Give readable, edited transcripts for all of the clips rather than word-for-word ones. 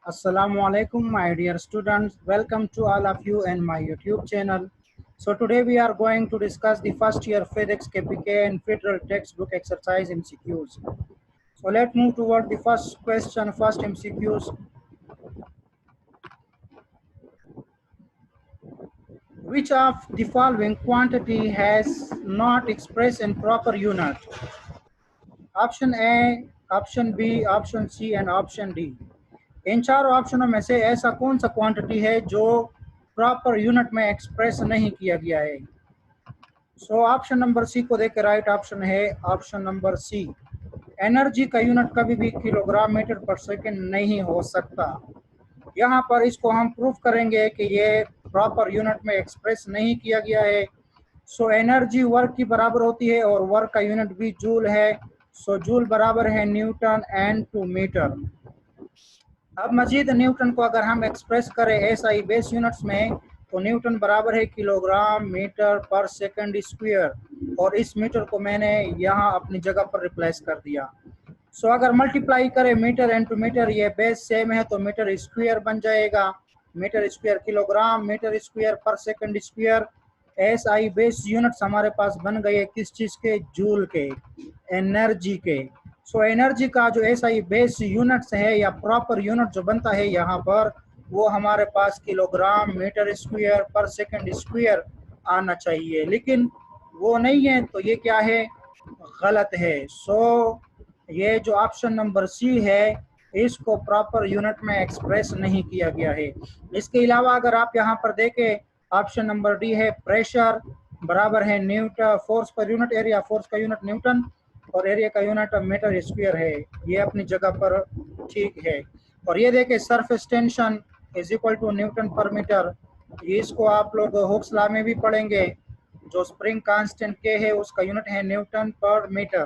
Assalamu alaikum, my dear students. Welcome to all of you in my YouTube channel. So today we are going to discuss the first year physics KPK and federal textbook exercise MCQs. So let's move toward the first question, first MCQs. Which of the following quantity has not expressed in proper unit? Option A, option B, option C and option D. इन चारों ऑप्शनों में से ऐसा कौन सा quantity है जो proper unit में express नहीं किया गया है? सो ऑप्शन नंबर सी को देकर राइट ऑप्शन है ऑप्शन नंबर सी। एनर्जी का यूनिट कभी भी किलोग्राम मीटर पर सेकंड नहीं हो सकता। यहाँ पर इसको हम प्रूफ करेंगे कि ये प्रॉपर यूनिट में एक्सप्रेस नहीं किया गया है। सो एनर्जी वर्क की बराबर होती है और वर्क का यूनिट भी जूल है। सो जूल बराबर है न्यूटन एंड टू मीटर। अब मजीद न्यूटन को अगर हम एक्सप्रेस करें एसआई बेस यूनिट्स में तो न्यूटन बराबर है किलोग्राम मीटर पर सेकंड स्क्वायर और इस मीटर को मैंने यहाँ अपनी जगह पर रिप्लेस कर दिया। सो अगर मल्टीप्लाई करें मीटर इनटू मीटर, ये बेस सेम है तो मीटर स्क्वायर बन जाएगा। Metre square kilogram metre square per second square. SI base units हमारे पास बन गए किस चीज़ के? जूल के, एनर्जी के। सो एनर्जी का जो एसआई बेस यूनिट्स है या प्रॉपर यूनिट जो बनता है यहाँ पर वो हमारे पास kilogram metre square per second square आना चाहिए, लेकिन वो नहीं है तो ये क्या है? गलत है। सो ये जो ऑप्शन नंबर सी है इसको प्रॉपर यूनिट में एक्सप्रेस नहीं किया गया है। इसके अलावा अगर आप यहाँ पर देखें ऑप्शन नंबर डी है प्रेशर बराबर है Newton, force per unit area, force का यूनिट न्यूटन और एरिया का यूनिट मीटर स्क्वायर है। ये अपनी जगह पर ठीक है। और ये देखें surface tension is equal to newton per metre, ये इसको आप लोग हुक्स लॉ में भी पढ़ेंगे। जो स्प्रिंग कांस्टेंट के है उसका यूनिट है न्यूटन पर मीटर,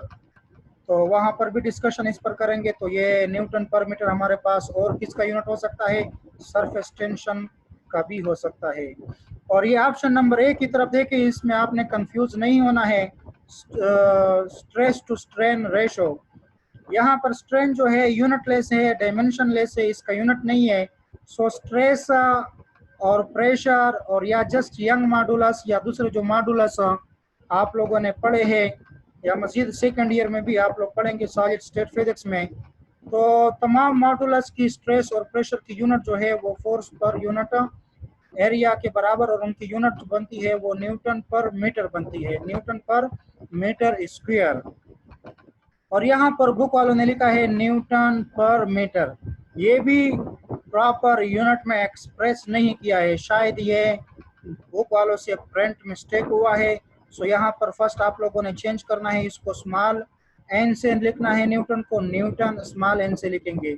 तो वहाँ पर भी डिस्कशन इस पर करेंगे। तो ये न्यूटन पर मीटर हमारे पास और किसका यूनिट हो सकता है? सरफेस टेंशन का भी हो सकता है। और ये ऑप्शन नंबर ए की तरफ देखिए, इसमें आपने कंफ्यूज नहीं होना है। स्ट्रेस टू स्ट्रेन रेशो, यहाँ पर स्ट्रेन जो है यूनिट लेस है, डायमेंशन लेस है, इसका यूनिट नहीं है। सो स्ट्रेस और प्रेशर और या जस्ट यंग मॉडुलस या दूसरे जो मॉडुलस आप लोगों ने पढ़े हैं या मजीद सेकेंड ईयर में भी आप लोग पढ़ेंगे सॉलिड स्टेट फिजिक्स में, तो तमाम मॉडुलस की स्ट्रेस और प्रेशर की यूनिट जो है वो फोर्स पर यूनिट एरिया के बराबर और उनकी यूनिट जो बनती है वो न्यूटन पर मीटर बनती है, न्यूटन पर मीटर स्क्वायर। और यहाँ पर बुक वालों ने लिखा है न्यूटन पर मीटर, ये भी प्रॉपर यूनिट में एक्सप्रेस नहीं किया है, शायद ये बुक वालों से प्रिंट मिस्टेक हुआ है। सो यहाँ पर फर्स्ट आप लोगों ने चेंज करना है, इसको स्मॉल एन से लिखना है, न्यूटन को न्यूटन स्मॉल एन से लिखेंगे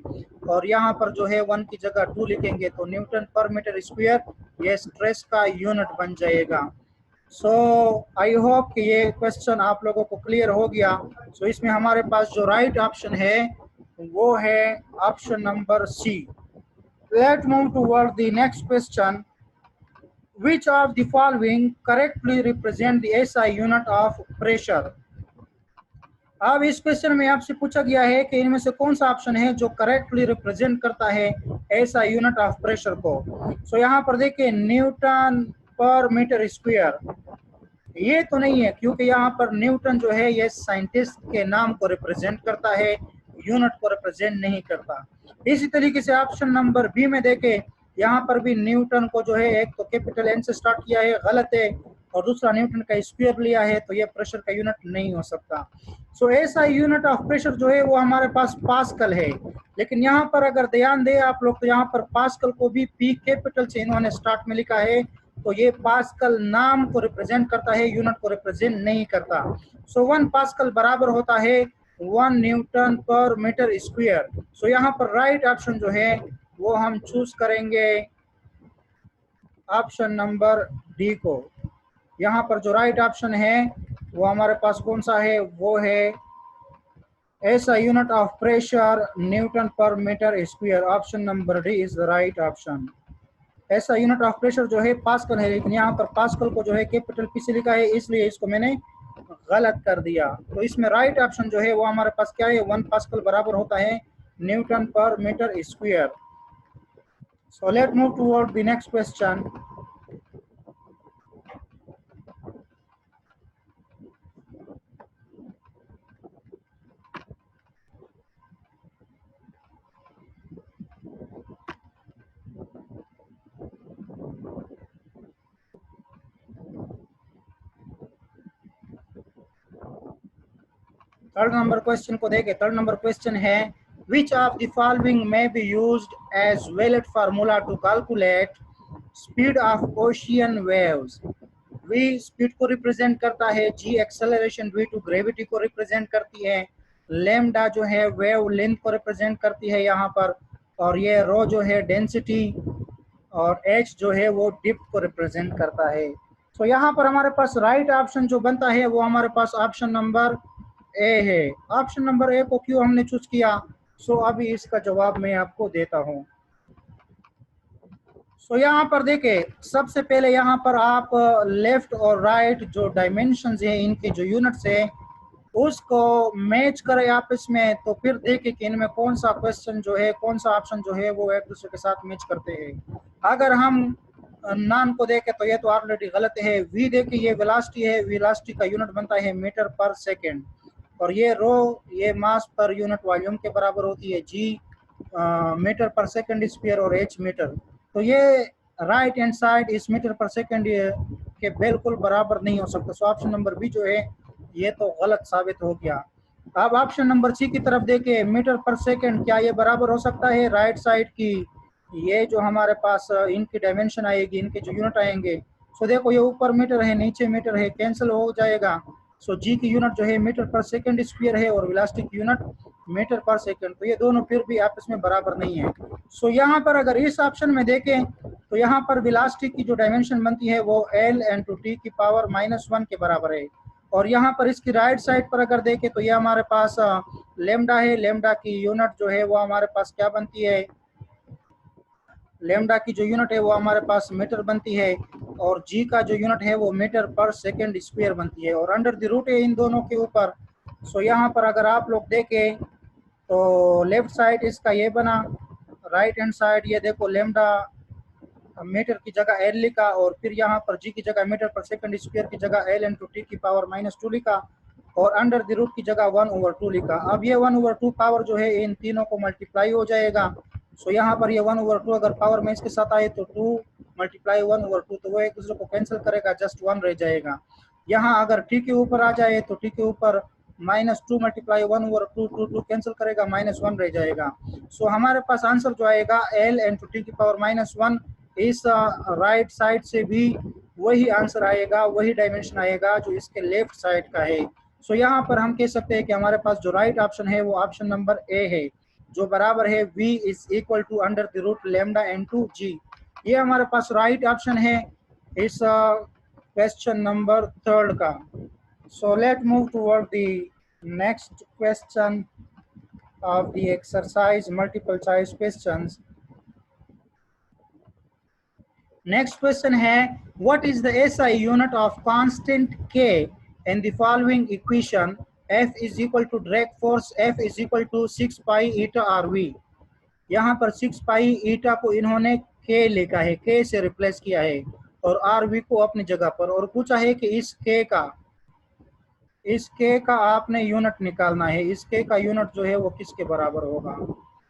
और यहाँ पर जो है 1 की जगह 2 लिखेंगे तो न्यूटन पर मीटर स्क्वायर ये स्ट्रेस का यूनिट बन जाएगा। सो आई होप कि ये क्वेश्चन आप लोगों को क्लियर हो गया। सो इसमें हमारे पास जो राइट ऑप्शन है वो है option number C. Let move toward the next question. Which of the following correctly represent the SI unit of pressure? अब इस क्वेश्चन में आपसे पूछा गया है कि इनमें से कौन सा ऑप्शन है जो करेक्टली रिप्रेजेंट करता है SI यूनिट ऑफ प्रेशर को। सो यहाँ पर देखिए न्यूटन पर मीटर स्क्वायर, ये तो नहीं है क्योंकि यहाँ पर न्यूटन जो है ये साइंटिस्ट के नाम को रिप्रेजेंट करता है, यूनिट को रिप्रेजेंट नहीं करता। इसी तरीके से ऑप्शन नंबर बी में देखें, यहाँ पर भी न्यूटन को जो है एक तो कैपिटल एन से स्टार्ट किया है, गलत है, और दूसरा न्यूटन का स्क्वायर लिया है तो ये प्रेशर का यूनिट नहीं हो सकता। सो ऐसा यूनिट ऑफ प्रेशर जो है वो हमारे पास पास्कल है, लेकिन यहाँ पर अगर ध्यान दें आप लोग तो यहाँ पर पास्कल को भी पी कैपिटल से इन्होंने स्टार्ट में लिखा है, तो ये पास्कल नाम को रिप्रेजेंट करता है, यूनिट को रिप्रेजेंट नहीं करता। सो 1 पास्कल बराबर होता है 1 न्यूटन पर मीटर स्क्वायर। सो यहाँ पर राइट ऑप्शन जो है वो हम चूज करेंगे ऑप्शन नंबर डी को। यहाँ पर जो राइट ऑप्शन है वो हमारे पास कौन सा है? वो है ऐसा unit of pressure newton per metre square. Option number D is the right option. ऐसा यूनिट ऑफ प्रेशर जो है पास्कल है, लेकिन यहाँ पर पास्कल को जो है कैपिटल पी से लिखा है, इसलिए इसको मैंने गलत कर दिया। तो इसमें राइट ऑप्शन जो है वो हमारे पास क्या है? 1 पास्कल बराबर होता है newton per metre square. So let's move toward the next question. Third number question को देखें। थर्ड नंबर क्वेश्चन है विच ऑफ द फॉलोइंग में be used as valid formula to calculate speed of ocean waves. V speed को represent करता है, G acceleration due to gravity को represent करती है, लेमडा जो है वेव लेंथ को रिप्रेजेंट करती है यहाँ पर, और ये रो जो है डेंसिटी, और एच जो है वो डिप्थ को रिप्रेजेंट करता है। तो यहाँ पर हमारे पास राइट ऑप्शन जो बनता है वो हमारे पास ऑप्शन नंबर ए है। ऑप्शन नंबर ए को क्यों हमने चूज किया, सो अभी इसका जवाब मैं आपको देता हूँ। सो यहाँ पर देखें, सबसे पहले यहाँ पर आप लेफ्ट और राइट जो डायमेंशंस हैं इनके जो यूनिट्स है उसको मैच करें आपस में, तो फिर देखें कि इनमें कौन सा क्वेश्चन जो है, कौन सा ऑप्शन जो है वो एक दूसरे के साथ मैच करते हैं। अगर हम नाम को देखें तो ये तो ऑलरेडी गलत है। वी देखें, ये वेलोसिटी है, वेलोसिटी का यूनिट बनता है मीटर पर सेकेंड, और ये रो ये मास पर यूनिट वॉल्यूम के बराबर होती है, जी मीटर पर सेकेंड स्क्वायर और एच मीटर। तो ये राइट हैंड साइड इस मीटर पर सेकेंड के बिल्कुल बराबर नहीं हो सकता। सो ऑप्शन नंबर बी जो है ये तो गलत साबित हो गया। अब ऑप्शन नंबर सी की तरफ देखिए, मीटर पर सेकेंड, क्या ये बराबर हो सकता है राइट साइड की? ये जो हमारे पास इनकी डायमेंशन आएगी, इनके जो यूनिट आएंगे, सो देखो ये ऊपर मीटर है नीचे मीटर है, कैंसिल हो जाएगा। सो जी की यूनिट जो है मीटर पर सेकेंड स्क्वायर है और वेलोसिटी की यूनिट मीटर पर सेकेंड, तो ये दोनों फिर भी आपस में बराबर नहीं है। सो यहाँ पर अगर इस ऑप्शन में देखें तो यहाँ पर वेलोसिटी की जो डायमेंशन बनती है वो एल इंटू टी की पावर -1 के बराबर है, और यहाँ पर इसकी राइट साइड पर अगर देखें तो ये हमारे पास लेमडा है, लेमडा की यूनिट जो है वो हमारे पास क्या बनती है, लेमडा की जो यूनिट है वो हमारे पास मीटर बनती है, और जी का जो यूनिट है वो मीटर पर सेकेंड स्क्वायर बनती है, और अंडर द रूट है इन दोनों के ऊपर। सो यहाँ पर अगर आप लोग देखें तो लेफ्ट साइड इसका ये बना, राइट हैंड साइड ये देखो लेमडा मीटर की जगह एल लिखा, और फिर यहाँ पर जी की जगह मीटर पर सेकंड स्क्वायर की जगह एल इंटू टी की पावर -2 लिखा, और अंडर द रूट की जगह 1/2 लिखा। अब ये 1/2 पावर जो है इन तीनों को मल्टीप्लाई हो जाएगा। सो यहाँ पर ये 1/2 अगर पावर में इसके साथ आए तो 2 मल्टीप्लाई 1/2, तो वो एक दूसरे को कैंसिल करेगा, जस्ट 1 रह जाएगा। यहाँ अगर टी के ऊपर आ जाए तो टी के ऊपर -2 मल्टीप्लाई 1/2, 2 कैंसिल करेगा, -1 रह जाएगा। सो हमारे पास आंसर जो आएगा एल इंटू टी की पावर -1, इस राइट साइड से भी वही आंसर आएगा, वही डायमेंशन आएगा जो इसके लेफ्ट साइड का है। सो यहाँ पर हम कह सकते हैं कि हमारे पास जो राइट ऑप्शन है वो ऑप्शन नंबर ए है, जो बराबर है v is equal to under the root lambda into g. ये हमारे पास राइट ऑप्शन है इस क्वेश्चन नंबर थर्ड का। So let move toward the next question of the exercise multiple choice questions. Next question है what is the SI unit of constant k in the following equation, F is equal to drag force F is equal to 6 pi eta r v. यहाँ पर 6 pi ईटा को इन्होंने K लिखा है, K से replace किया है, और आर वी को अपनी जगह पर, और पूछा है कि इस K का आपने यूनिट निकालना है, इस K का यूनिट जो है वो किसके बराबर होगा।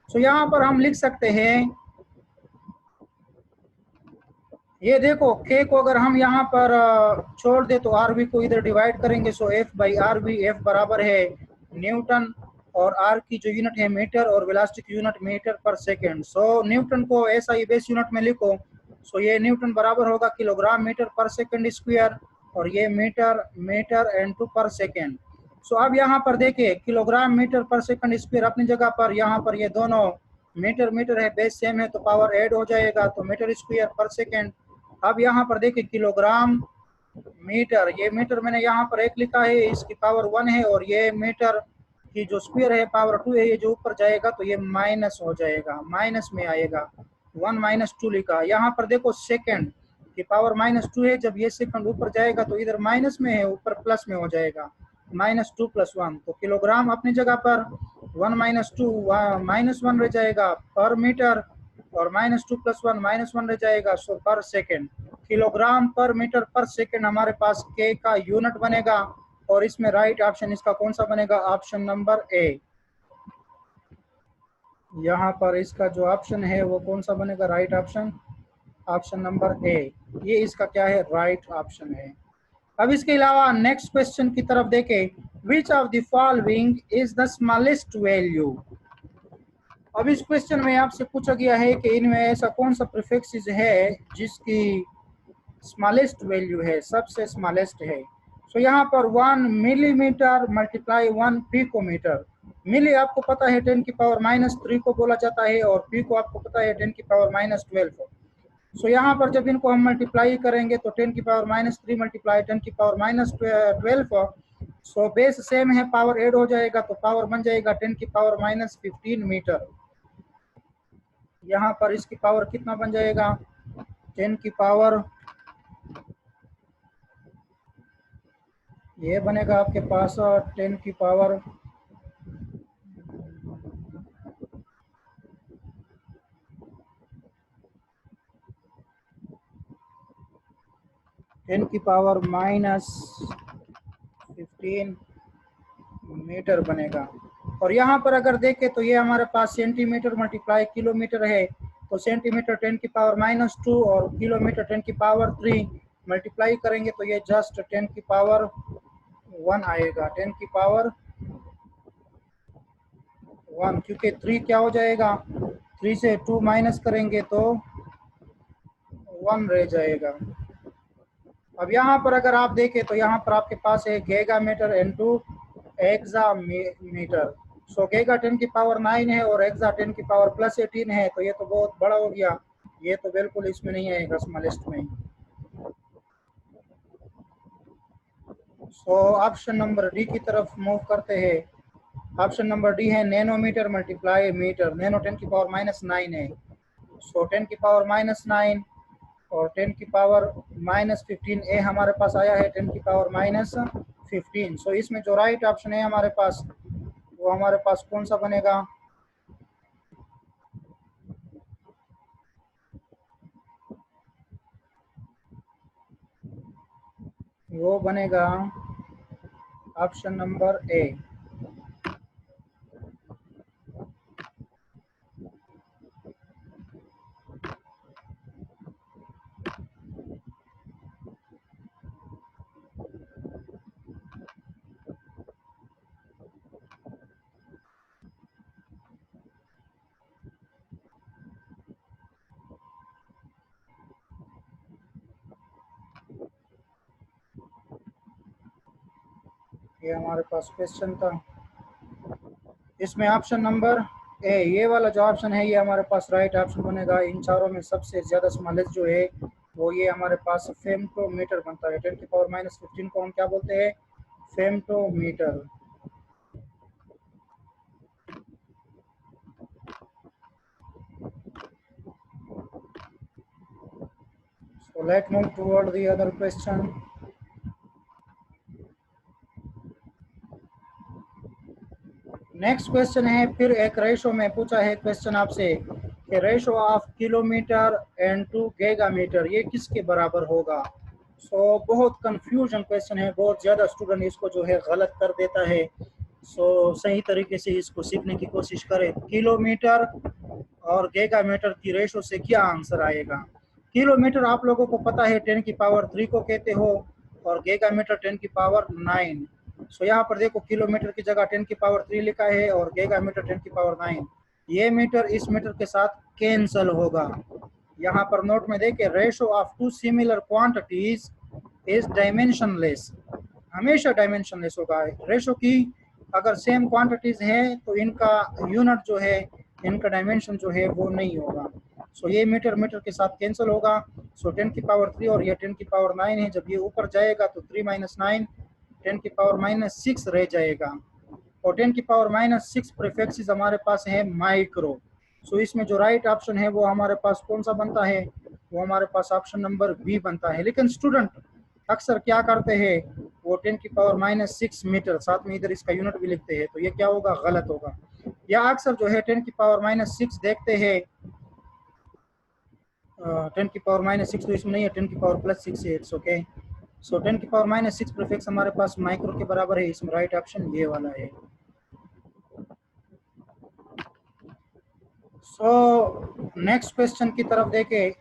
सो यहाँ पर हम लिख सकते हैं, ये देखो K को अगर हम यहाँ पर छोड़ दे तो आर वी को इधर डिवाइड करेंगे, so F by R V, F बराबर है न्यूटन, और आर की जो यूनिट है मीटर, और वेलोसिटी की यूनिट मीटर पर सेकेंड। सो न्यूटन को ऐसा ही बेस यूनिट में लिखो, सो ये न्यूटन बराबर होगा kilogram metre per second square, और ये मीटर इनटू पर सेकेंड। सो अब यहाँ पर देखिए kilogram metre per second square अपनी जगह पर, यहाँ पर ये दोनों मीटर है, बेस सेम है तो पावर ऐड हो जाएगा, तो मीटर स्क्वायर पर सेकेंड। अब यहाँ पर देखिए किलोग्राम मीटर, ये मीटर मैंने यहाँ पर 1 लिखा है, इसकी पावर 1 है, और ये मीटर की जो स्क्वायर है पावर 2 है, ये जो ऊपर जाएगा तो ये माइनस हो जाएगा, माइनस में आएगा, 1 - 2 लिखा। यहाँ पर देखो सेकेंड की पावर -2 है, जब ये सेकंड ऊपर जाएगा तो इधर माइनस में है, ऊपर प्लस में हो जाएगा, -2 + 1, तो किलोग्राम अपनी जगह पर 1 - 2 -1 रह जाएगा पर मीटर, और -2 + 1 -1 रह जाएगा। सो पर second, kilogram per metre per second हमारे पास के का यूनिट बनेगा। और इसमें राइट ऑप्शन इसका कौन सा बनेगा? Option number A. यहाँ पर इसका जो ऑप्शन है वो कौन सा बनेगा right option? Option number A, ये इसका क्या है? राइट ऑप्शन है। अब इसके अलावा नेक्स्ट क्वेश्चन की तरफ देखें, विच of the following is the smallest value. अब इस क्वेश्चन में आपसे पूछा गया है कि इनमें ऐसा कौन सा प्रीफिक्स है जिसकी स्मॉलेस्ट वैल्यू है, सबसे स्मॉलेस्ट है। सो यहाँ पर 1 मिलीमीटर मल्टीप्लाई 1 पिकोमीटर। मिली आपको पता है 10 की पावर -3 को बोला जाता है, और पी को आपको पता है 10 की पावर -12। सो यहाँ पर जब इनको हम मल्टीप्लाई करेंगे तो 10 की पावर -3 मल्टीप्लाई 10 की पावर -12। सो बेस सेम है, पावर ऐड हो जाएगा तो पावर बन जाएगा 10 की पावर -15 मीटर। यहाँ पर इसकी पावर कितना बन जाएगा? 10 की पावर, ये बनेगा आपके पास 10 की पावर 10 की पावर -15 मीटर बनेगा। और यहाँ पर अगर देखें तो ये हमारे पास सेंटीमीटर मल्टीप्लाई किलोमीटर है, तो सेंटीमीटर 10 की पावर -2 और किलोमीटर 10 की पावर 3 मल्टीप्लाई करेंगे तो ये जस्ट 10 की पावर 1 आएगा। 10 की पावर 1, क्योंकि 3 क्या हो जाएगा? 3 से 2 माइनस करेंगे तो 1 रह जाएगा। अब यहाँ पर अगर आप देखें तो यहाँ पर आपके पास है giga metre into exa metre. So giga 10 की पावर 9 है और एक्सा 10 की पावर +18 है, तो ये तो बहुत बड़ा हो गया, ये तो बिल्कुल इसमें नहीं आएगा स्मॉलेस्ट में। सो ऑप्शन नंबर डी की तरफ मूव करते हैं। ऑप्शन नंबर डी है नैनोमीटर मल्टीप्लाई मीटर। नैनो 10 की पावर -9 है, सो 10 की पावर -9 और 10 की पावर -15 ए हमारे पास आया है 10 की पावर -15। सो इसमें जो राइट ऑप्शन है हमारे पास, वो हमारे पास कौन सा बनेगा? वो बनेगा ऑप्शन नंबर ए। ये हमारे पास क्वेश्चन था, इसमें ऑप्शन नंबर ए, ये वाला जो ऑप्शन है ये हमारे पास राइट ऑप्शन बनेगा। इन चारों में सबसे ज़्यादा स्मॉलेस्ट जो है वो ये हमारे पास फेम्टोमीटर बनता है। 10 की पावर -15 को हम क्या बोलते हैं? फेम्टोमीटर। So let's move toward the other question. Next question है, फिर एक रेशो में पूछा है क्वेश्चन आपसे कि ratio of kilometre and to gigametre ये किसके बराबर होगा। सो बहुत कंफ्यूजन क्वेश्चन है, बहुत ज़्यादा स्टूडेंट इसको जो है गलत कर देता है। सो सही तरीके से इसको सीखने की कोशिश करें। किलोमीटर और गीगा मीटर की रेशो से क्या आंसर आएगा? किलोमीटर आप लोगों को पता है 10 की पावर 3 को कहते हो, और गीगा मीटर 10 की पावर 9। सो यहाँ पर देखो किलोमीटर की जगह 10 की पावर 3 लिखा है और गीगा मीटर 10 की पावर 9। ये मीटर इस मीटर के साथ कैंसल होगा। यहाँ पर नोट में देखे, ratio of two similar quantities is dimensionless. हमेशा डायमेंशनलेस होगा। रेशो की अगर सेम क्वांटिटीज है तो इनका यूनिट जो है, इनका डायमेंशन जो है वो नहीं होगा। सो ये मीटर मीटर के साथ कैंसिल होगा। सो 10 की पावर 3 और ये 10 की पावर 9 है, जब ये ऊपर जाएगा तो 3 - 9 10 की पावर -6 रह जाएगा। और 10 की पावर -6 प्रीफिक्स हमारे पास है माइक्रो। सो इसमें जो राइट ऑप्शन है वो हमारे पास कौन सा बनता है? वो हमारे पास ऑप्शन नंबर बी बनता है। लेकिन स्टूडेंट अक्सर क्या करते हैं, वो 10 की पावर -6 मीटर साथ में इधर इसका यूनिट भी लिखते हैं, तो ये क्या होगा? गलत होगा। या अक्सर जो है 10 की पावर -6 देखते हैं 10⁻⁻6 तो इसमें नहीं है, 10⁻+6 है, इट्स ओके। सो 10⁻⁻6 प्रीफिक्स हमारे पास माइक्रो के बराबर है, इसमें राइट ऑप्शन ये वाला है। सो नेक्स्ट क्वेश्चन की तरफ देखें।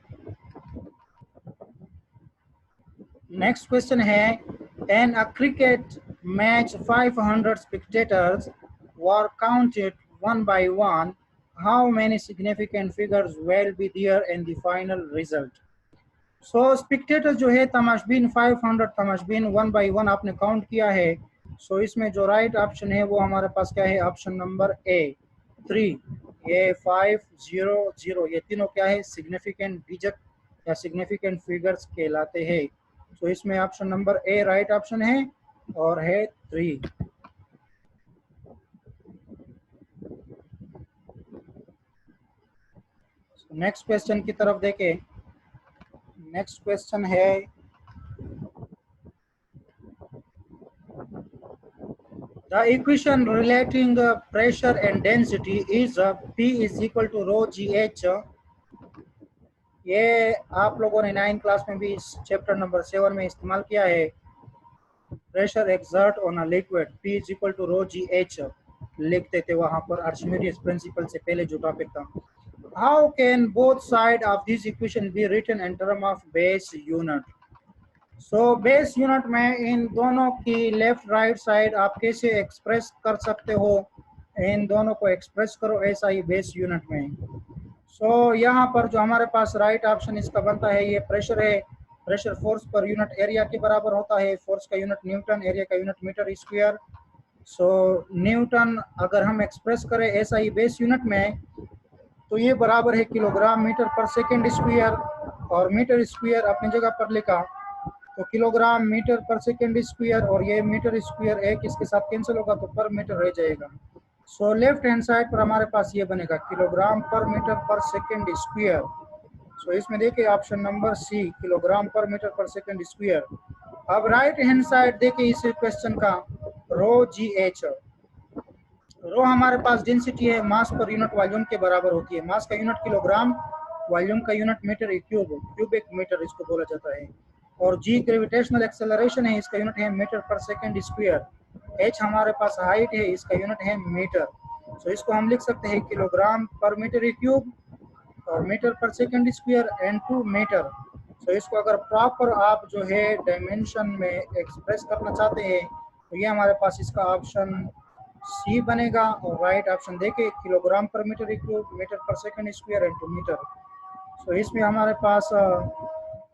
नेक्स्ट क्वेश्चन है, an a cricket match 500 spectators were counted one by one. How many significant figures will be there in the final result? So Spectator जो है तमाशबीन 500 तमाशबीन 1 by 1 आपने काउंट किया है। सो इसमें जो राइट ऑप्शन है वो हमारे पास क्या है, ऑप्शन नंबर ए 3, ये 5 0 0, ये तीनों क्या है, सिग्निफिकेंट डिजिट या सिग्निफिकेंट फिगर्स कहलाते हैं। सो इसमें option number A right option है और है 3। नेक्स्ट क्वेश्चन की तरफ देखें। नेक्स्ट क्वेश्चन है, the equation relating pressure and density is P is equal to rho GH। ये आप लोगों ने 9 क्लास में भी इस चैप्टर नंबर 7 में इस्तेमाल किया है। Pressure exert on a liquid, P is equal to rho GH लिखते थे वहां पर आर्चिमेडियस प्रिंसिपल से पहले जो टॉपिक था। How can both sides of this equation be written in terms of base unit? So base unit में इन दोनों की लेफ्ट राइट साइड आप कैसे एक्सप्रेस कर सकते हो, इन दोनों को एक्सप्रेस करो ऐसा ही बेस यूनिट में। सो यहाँ पर जो हमारे पास राइट ऑप्शन इसका बनता है, ये प्रेशर है। Pressure force per unit area के बराबर होता है, फोर्स का यूनिट न्यूटन, एरिया का यूनिट मीटर स्क्वायर। सो न्यूटन अगर हम एक्सप्रेस करें ऐसा ही बेस यूनिट में तो ये बराबर है kilogram metre per second square, और मीटर स्क्वायर अपनी जगह पर लिखा तो kilogram metre per second square, और ये मीटर स्क्वायर एक इसके साथ कैंसिल होगा तो पर मीटर रह जाएगा। सो लेफ्ट हैंड साइड पर हमारे पास ये बनेगा kilogram per metre per second square. सो इसमें देखिए ऑप्शन नंबर सी kilogram per metre per second square. अब राइट हैंड साइड देखिए इस क्वेश्चन का, रो जी एच। रो हमारे पास डेंसिटी है, मास पर यूनिट वॉल्यूम के बराबर होती है। मास का यूनिट किलोग्राम, वॉल्यूम का unit metre cube, cubic metre इसको बोला जाता है। और जी ग्रेविटेशनल एक्सेलरेशन है, इसका यूनिट है metre per second square. H हमारे पास हाइट है, इसका यूनिट है मीटर। सो इसको हम लिख सकते हैं किलोग्राम पर मीटर क्यूब और metre per second square and 2 metre. सो इसको अगर प्रॉपर आप जो है डायमेंशन में एक्सप्रेस करना चाहते हैं तो ये हमारे पास इसका ऑप्शन सी बनेगा। और राइट ऑप्शन देखे kilogram per metre cube, metre per second square and 2 metre. So इसमें हमारे पास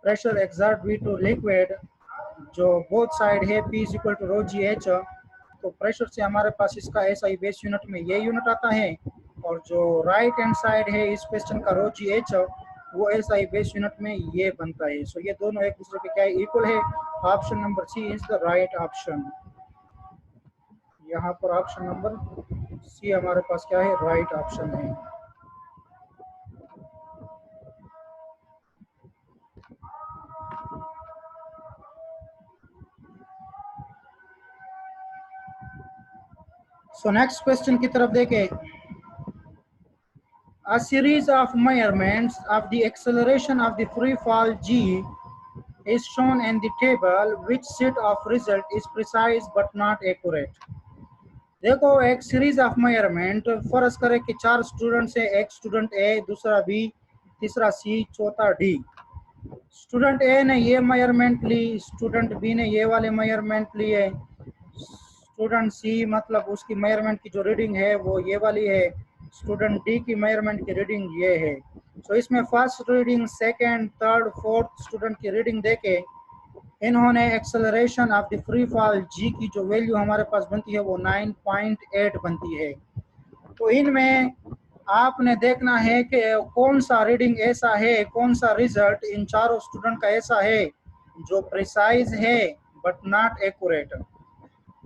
pressure exert we to liquid जो बोथ साइड है P is equal to rho g h, तो प्रेशर से हमारे पास इसका ऐसा ही बेस यूनिट में ये यूनिट आता है, और जो राइट हैंड साइड है इस क्वेश्चन का रो जी एच वो ऐसा ही बेस यूनिट में ये बनता है। सो ये दोनों एक दूसरे के क्या है, इक्वल है। Option number C is the right option. यहाँ पर ऑप्शन नंबर सी हमारे पास क्या है, राइट ऑप्शन है। सो नेक्स्ट क्वेश्चन की तरफ देखें। A series of measurements of the acceleration of the free fall g is shown in the table. Which set of result is precise but not accurate? देखो एक series of measurement, फर्ज करें कि 4 students है, एक स्टूडेंट ए, दूसरा B, तीसरा सी, चौथा डी। स्टूडेंट ए ने ये मेजरमेंट ली, स्टूडेंट बी ने ये वाले मेजरमेंट लिए, स्टूडेंट सी मतलब उसकी मेजरमेंट की जो रीडिंग है वो ये वाली है, स्टूडेंट डी की मेजरमेंट की रीडिंग ये है। सो इसमें first reading, second, third, fourth student की रीडिंग देके इन्होंने acceleration of the free fall g की जो वैल्यू हमारे पास बनती है वो 9.8 बनती है। तो इनमें आपने देखना है कि कौन सा रीडिंग ऐसा है, कौन सा रिजल्ट इन चारों स्टूडेंट का ऐसा है जो प्रिसाइज है but not accurate.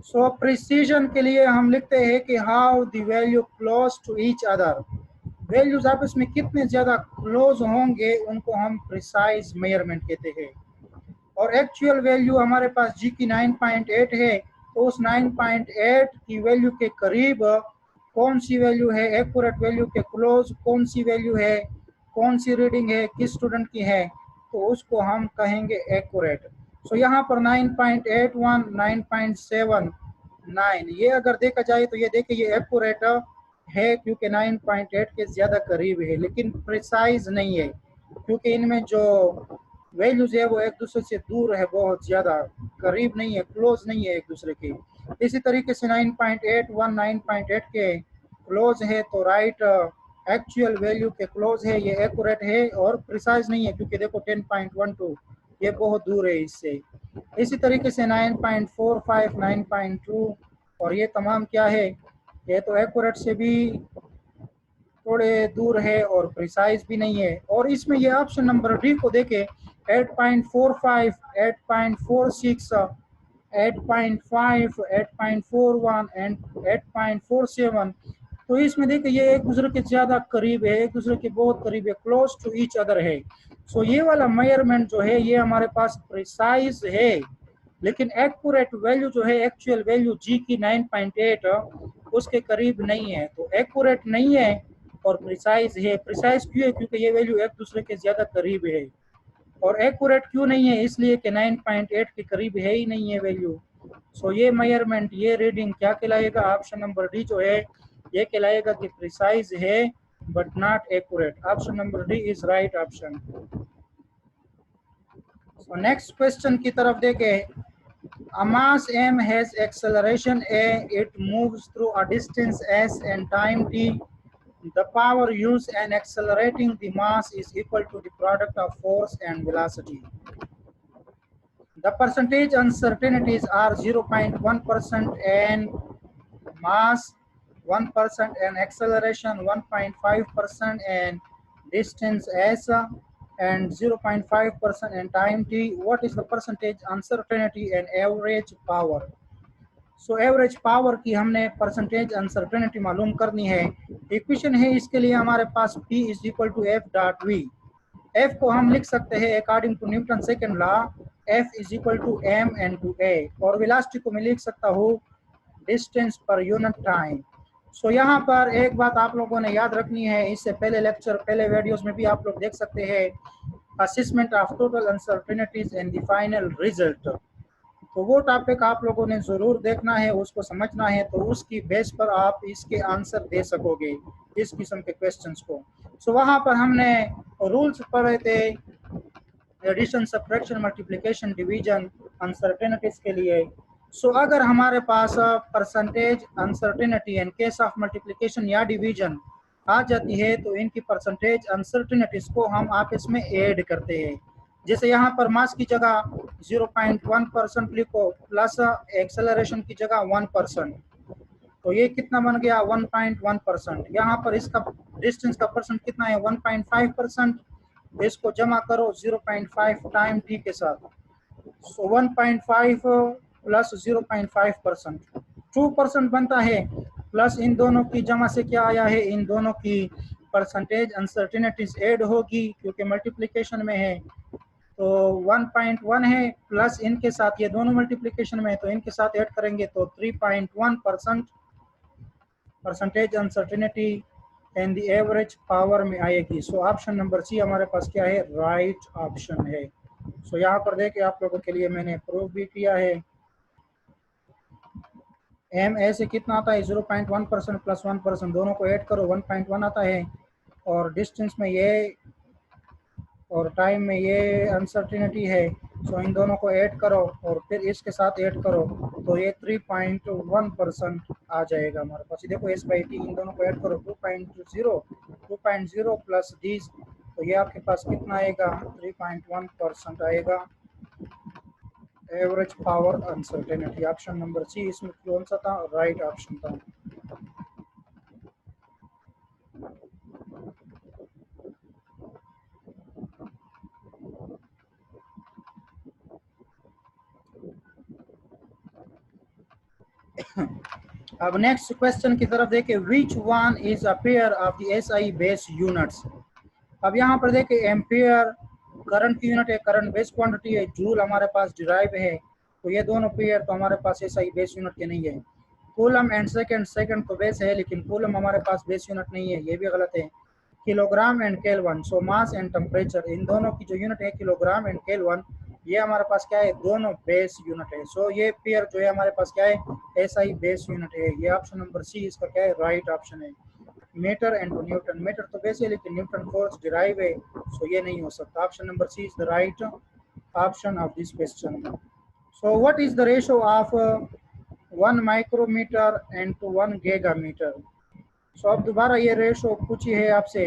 So precision के लिए हम लिखते हैं कि how the value close to each other, values आपस में कितने ज्यादा क्लोज होंगे उनको हम प्रिसाइज मेजरमेंट कहते हैं। और एक्चुअल वैल्यू हमारे पास जी की 9.8 है, तो उस 9.8 की वैल्यू के करीब कौन सी वैल्यू है, एक्यूरेट वैल्यू के क्लोज कौन सी वैल्यू है, कौन सी रीडिंग है, किस स्टूडेंट की है, तो उसको हम कहेंगे एक्यूरेट। सो यहाँ पर 9.81, 9.79 ये अगर देखा जाए तो ये देखिए ये एक्यूरेट है क्योंकि 9.8 के ज़्यादा करीब है, लेकिन प्रिसाइज नहीं है क्योंकि इनमें जो वैल्यूज है वो एक दूसरे से दूर है, बहुत ज़्यादा करीब नहीं है, क्लोज नहीं है एक दूसरे के। इसी तरीके से 9.81 9.8 के क्लोज है तो राइट एक्चुअल वैल्यू के क्लोज है, ये एक्यूरेट है और प्रिसाइज नहीं है क्योंकि देखो 10.12 ये बहुत दूर है इससे। इसी तरीके से 9.45 9.2 और ये तमाम क्या है, ये तो एक्यूरेट से भी थोड़े दूर है और प्रिसाइज भी नहीं है। और इसमें ये ऑप्शन नंबर डी को देखे 8.45 8.46 8.5 8.41 एंड 8.47 तो इसमें देखिए ये एक दूसरे के ज़्यादा करीब है, एक दूसरे के बहुत करीब है, क्लोज टू ईच अदर है। सो ये वाला मेजरमेंट जो है ये हमारे पास प्रिसाइज है, लेकिन एक्यूरेट वैल्यू जो है एक्चुअल वैल्यू जी की 9.8 उसके करीब नहीं है। तो एक्यूरेट नहीं है और प्रिसाइज है। प्रिसाइज क्यों है? क्योंकि ये वैल्यू एक दूसरे के ज़्यादा करीब है। और एक्यूरेट क्यों नहीं है? इसलिए कि 9.8 के करीब है ही नहीं है वैल्यू। सो ये मेजरमेंट, ये रीडिंग क्या कहलाएगा? ऑप्शन नंबर डी जो है ये कहलाएगा कि प्रिसाइज है but not accurate. Option number D is right option. So next question की तरफ देखें। A mass m has acceleration a, it moves through a distance s and time t. The power used in accelerating the mass is equal to the product of force and velocity. The percentage uncertainties are 0.1% and mass 1% and acceleration 1.5% and distance s and 0.5% and time t. What is the percentage uncertainty and average power? So average power की हमने percentage uncertainty मालूम करनी है। Equation है इसके लिए हमारे पास P is equal to F dot v. F को हम लिख सकते हैं according to Newton second law F is equal to m into a, और वेलोसिटी को मैं लिख सकता हूँ डिस्टेंस पर यूनिट टाइम। सो यहाँ पर एक बात आप लोगों ने याद रखनी है, इससे पहले लेक्चर पहले वीडियोस में भी आप लोग देख सकते हैं, assessment of total uncertainties and the final result. तो वो टॉपिक आप लोगों ने ज़रूर देखना है, उसको समझना है, तो उसकी बेस पर आप इसके आंसर दे सकोगे इस किस्म के क्वेश्चंस को। सो वहाँ पर हमने रूल्स पढ़े थे addition, subtraction, multiplication, division uncertainties के लिए। सो अगर हमारे पास percentage uncertainty in case of multiplication या डिवीजन आ जाती है तो इनकी परसेंटेज अनसर्टेनिटीज को हम आपस में ऐड करते हैं। जैसे यहाँ पर मास की जगह 0.1% लिखो प्लस एक्सेलरेशन की जगह 1%, तो ये कितना बन गया 1.1%। यहाँ पर इसका डिस्टेंस का परसेंट कितना है 1.5%, इसको जमा करो 0.5 टाइम टी के साथ। सो 1.5 प्लस 0.5% 2% बनता है, प्लस इन दोनों की जमा से क्या आया है, इन दोनों की परसेंटेज अनसर्टेनिटीज ऐड होगी क्योंकि मल्टीप्लिकेशन में है। तो 1.1 है प्लस इनके साथ ये दोनों मल्टीप्लिकेशन में है तो इनके साथ ऐड करेंगे तो 3.1% percentage uncertainty and the average power में आएगी। सो ऑप्शन नंबर सी हमारे पास क्या है, राइट ऑप्शन है। सो यहाँ पर देखिए आप लोगों के लिए मैंने प्रूव भी किया है। एम ए से कितना आता है 0.1% प्लस 1%, दोनों को ऐड करो 1.1 आता है, और डिस्टेंस में ये और टाइम में ये अनसर्टेनिटी है। सो इन दोनों को ऐड करो और फिर इसके साथ ऐड करो तो ये 3.1% आ जाएगा हमारे पास। देखो एस बाई टी, इन दोनों को ऐड करो 2.0 प्लस दीज, तो ये आपके पास कितना आएगा 3.1% आएगा average power uncertainty. Option number C इसमें कौन सा था, राइट ऑप्शन था। अब नेक्स्ट क्वेश्चन की तरफ देखें, which one is a pair of the SI base units. अब यहाँ पर देखें एम्पियर करंट की यूनिट है, करंट बेस क्वांटिटी है, जूल हमारे पास डिराइव है, तो ये दोनों पेयर तो हमारे पास एसआई बेस यूनिट के नहीं है। कूलम एंड सेकंड, सेकंड तो बेस है लेकिन कूलम हमारे पास बेस यूनिट नहीं है, ये भी गलत है। Kilogram and kelvin. So mass and temperature, इन दोनों की जो यूनिट है किलोग्राम एंड केल्विन, ये हमारे पास क्या है, दोनों बेस यूनिट है। सो ये पेयर जो है हमारे पास क्या है, एसआई बेस यूनिट है। ये ऑप्शन नंबर सी इसका क्या है, राइट ऑप्शन है। मीटर एंड न्यूटन, मीटर तो बेस है लेकिन न्यूटन फोर्स डिराइव है, सो ये नहीं हो सकता। Option number C is the right option of this question. So what is the ratio of 1 micrometre and to 1 gigametre. So अब दोबारा ये रेशो पूछी है आपसे।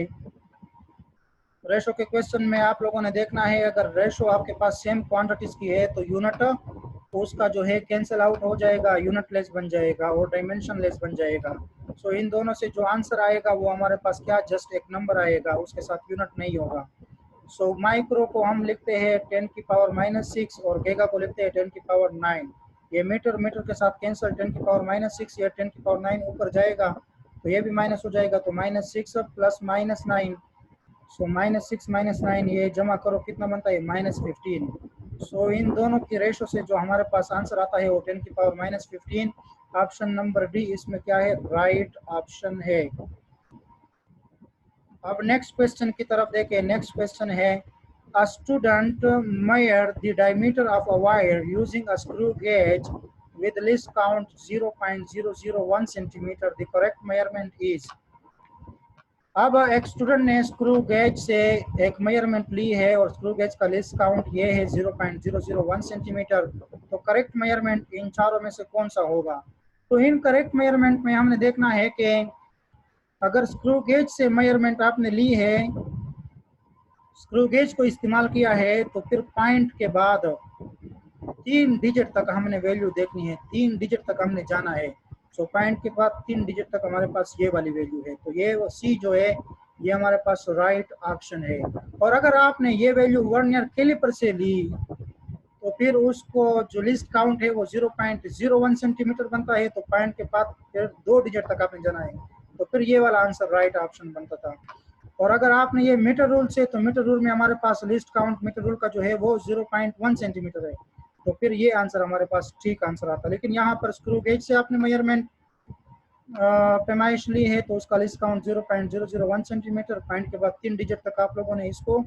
रेशो के क्वेश्चन में आप लोगों ने देखना है, अगर रेशो आपके पास सेम क्वांटिटीज की है तो यूनिट उसका जो है कैंसिल आउट हो जाएगा, यूनिट लेस बन जाएगा और डायमेंशन लेस बन जाएगा। सो इन दोनों से जो आंसर आएगा वो हमारे पास क्या, जस्ट एक नंबर आएगा, उसके साथ यूनिट नहीं होगा। सो माइक्रो को हम लिखते हैं 10⁻⁻⁶ और गीगा को लिखते हैं 10⁻⁹। ये मीटर मीटर के साथ कैंसिल, 10⁻�6 या 10⁻9 ऊपर जाएगा तो ये भी माइनस हो जाएगा, तो -6 प्लस -9। सो -6 -9 ये जमा करो कितना बनता है, -15। सो इन दोनों की रेशो से जो हमारे पास आंसर आता है वो 10⁻⁻15। ऑप्शन नंबर डी इसमें क्या है, राइट ऑप्शन है। अब नेक्स्ट क्वेश्चन की तरफ देखें। नेक्स्ट क्वेश्चन है, a student measure the diameter of a wire using a screw gauge with least count 0.001 centimeter. The correct measurement is। अब एक स्टूडेंट ने स्क्रू गेज से एक मेजरमेंट ली है और स्क्रू गेज का लिस्ट काउंट ये है 0.001 सेंटीमीटर। तो करेक्ट मेजरमेंट इन चारों में से कौन सा होगा। तो इन करेक्ट मेजरमेंट में हमने देखना है कि अगर स्क्रू गेज से मेजरमेंट आपने ली है, स्क्रू गेज को इस्तेमाल किया है, तो फिर पॉइंट के बाद 3 डिजिट तक हमने वैल्यू देखनी है, 3 डिजिट तक हमने जाना है। सो पॉइंट के बाद 3 डिजिट तक हमारे पास ये वाली वैल्यू है, तो ये सी जो है ये हमारे पास राइट ऑप्शन है। और अगर आपने ये वैल्यू वर्नियर कैलिपर से ली तो फिर उसको जो लिस्ट काउंट है वो 0.01 सेंटीमीटर बनता है, तो पॉइंट के बाद फिर 2 डिजिट तक आपने जाना है, तो फिर ये वाला आंसर राइट ऑप्शन बनता था। और अगर आपने ये मीटर रूल से, तो मीटर रूल में हमारे पास लिस्ट काउंट मीटर रूल का जो है वो 0.1 सेंटीमीटर है, तो फिर ये आंसर हमारे पास ठीक आंसर आता है। लेकिन यहाँ पर स्क्रू गेज से आपने मेजरमेंट पैमाइश ली है तो उसका लिस्ट काउंट 0.001 सेंटीमीटर, पॉइंट के बाद 3 डिजिट तक आप लोगों ने इसको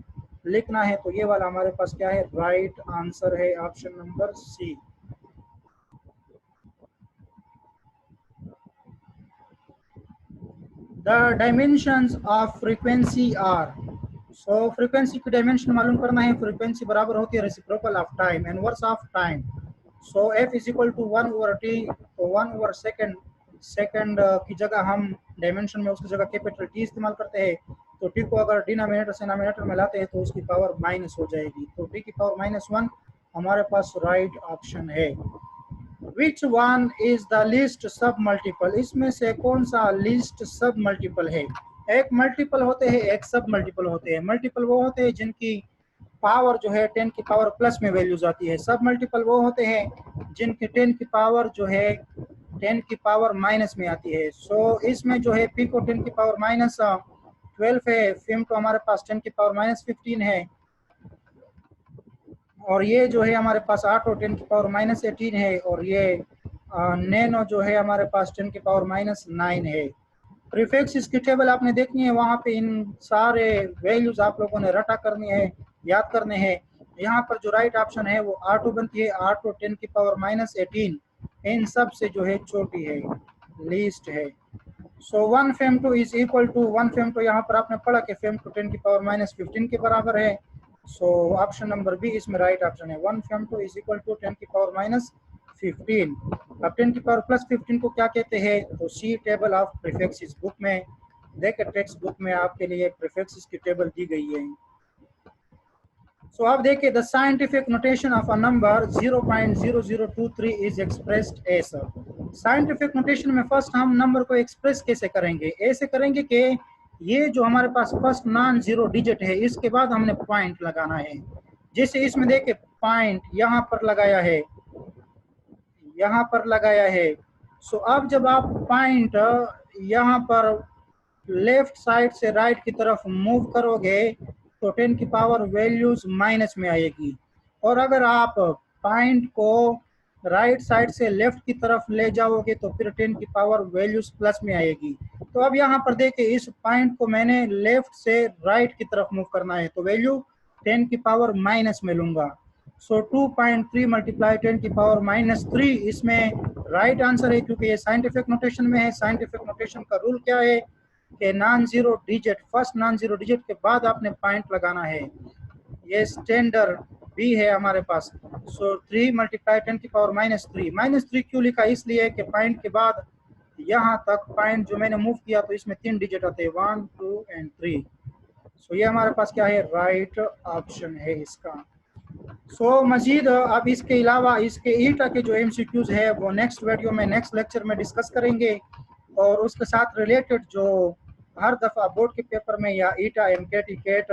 लिखना है, तो ये वाला हमारे पास क्या है, राइट आंसर है, option number C. The dimensions of frequency are. So frequency की डायमेंशन मालूम करना है। फ्रीक्वेंसी बराबर होती है reciprocal of time, inverse of time. So F is equal to 1/t, तो 1/सेकंड, सेकंड की जगह हम डायमेंशन में उसकी जगह कैपिटल टी इस्तेमाल करते हैं, तो टी को अगर डिनोमिनेटर से नोमिनेटर में लाते हैं तो उसकी पावर माइनस हो जाएगी, तो टी की पावर -1 हमारे पास राइट ऑप्शन है। Which one is the least सब मल्टीपल, इसमें से कौन सा लीस्ट सब मल्टीपल है। एक मल्टीपल होते हैं, एक सब मल्टीपल होते हैं। मल्टीपल वो होते हैं जिनकी पावर जो है 10 की पावर प्लस में वैल्यूज आती है। सब मल्टीपल वो होते हैं जिनकी 10 की पावर जो है 10 की पावर माइनस में आती है। सो इसमें जो है पी को 10 की पावर -12 है, फिम को हमारे पास 10 की पावर -15 है, और ये जो है हमारे पास 8 और 10 की पावर -18 है, और ये नैनो जो है हमारे पास 10 की पावर -9 है। प्रीफिक्स की टेबल आपने देखनी है, वहाँ पे इन सारे वैल्यूज आप लोगों ने रटा करनी है, याद करने हैं। यहाँ पर जो राइट ऑप्शन है वो R2 बनती है। R2 10 की पावर -18 इन सब से जो है छोटी है, लीस्ट है। सो 1 फेम2 इज इक्वल टू 1 फेम2, यहाँ पर आपने पढ़ा कि फेम2 10 की पावर -15 के बराबर है। सो ऑप्शन नंबर बी इसमें राइट ऑप्शन है। 1 फेम2 इज इक्वल टू 10 की पावर -15। अब 10 की पावर +15 को क्या कहते हैं, तो सी टेबल ऑफ प्रीफिक्सेस। बुक में देखे, टेक्स्ट बुक में आपके लिए प्रीफिक्सेस की टेबल दी गई है। सो आप देखिए, the scientific notation of a number 0.0023 is expressed as. Scientific notation में फर्स्ट हम नंबर को एक्सप्रेस कैसे करेंगे, ऐसे करेंगे कि ये जो हमारे पास फर्स्ट नॉन जीरो डिजिट है इसके बाद हमने पॉइंट लगाना है। जैसे इसमें देखिए पॉइंट यहाँ पर लगाया है, यहाँ पर लगाया है। सो अब जब आप पॉइंट यहाँ पर लेफ्ट साइड से राइट की तरफ मूव करोगे तो 10 की पावर वैल्यूज माइनस में आएगी, और अगर आप पॉइंट को राइट साइड से लेफ्ट की तरफ ले जाओगे तो फिर 10 की पावर वैल्यूज प्लस में आएगी। तो अब यहाँ पर देखिए इस पॉइंट को मैंने लेफ्ट से राइट की तरफ मूव करना है, तो वैल्यू 10 की पावर माइनस में लूंगा। सो 2.3 मल्टीप्लाई 10 की पावर -3 इसमें राइट आंसर है, क्योंकि ये साइंटिफिक नोटेशन में है। साइंटिफिक नोटेशन का रूल क्या है कि non zero digit, first non zero digit के बाद आपने पॉइंट लगाना है। ये स्टैंडर्ड बी है हमारे पास। सो 3 मल्टीप्लाई 10 की पावर -3। -3 क्यों लिखा, इसलिए कि पॉइंट के बाद यहाँ तक पॉइंट जो मैंने मूव किया तो इसमें 3 डिजिट आते हैं, 1 2 एंड 3। सो ये हमारे पास क्या है, राइट ऑप्शन है इसका। सो मजीद अब इसके अलावा इसके ईटा के जो एमसीक्यूज है वो नेक्स्ट वीडियो में, नेक्स्ट लेक्चर में डिस्कस करेंगे। और उसके साथ रिलेटेड जो हर दफ़ा बोर्ड के पेपर में या ईटा एमकेटी केट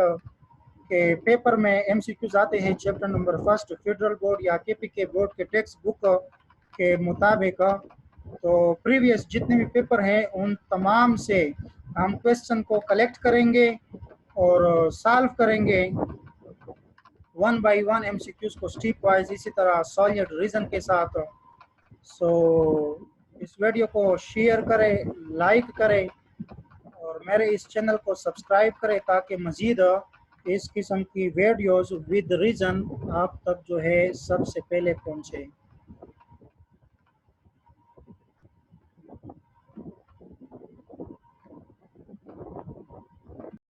के पेपर में एमसीक्यूज आते हैं chapter number first federal board या केपीके बोर्ड के टेक्स्ट बुक के मुताबिक, तो प्रीवियस जितने भी पेपर हैं उन तमाम से हम क्वेश्चन को कलेक्ट करेंगे और सॉल्व करेंगे 1 बाई 1 एमसीक्यूज को स्टेप वाइज, इसी तरह सॉलिड रीजन के साथ। सो इस वीडियो को शेयर करें, लाइक करें और मेरे इस चैनल को सब्सक्राइब करें ताकि मज़ीद इस किस्म की वीडियोस विद रीज़न आप तक जो है सबसे पहले पहुंचे।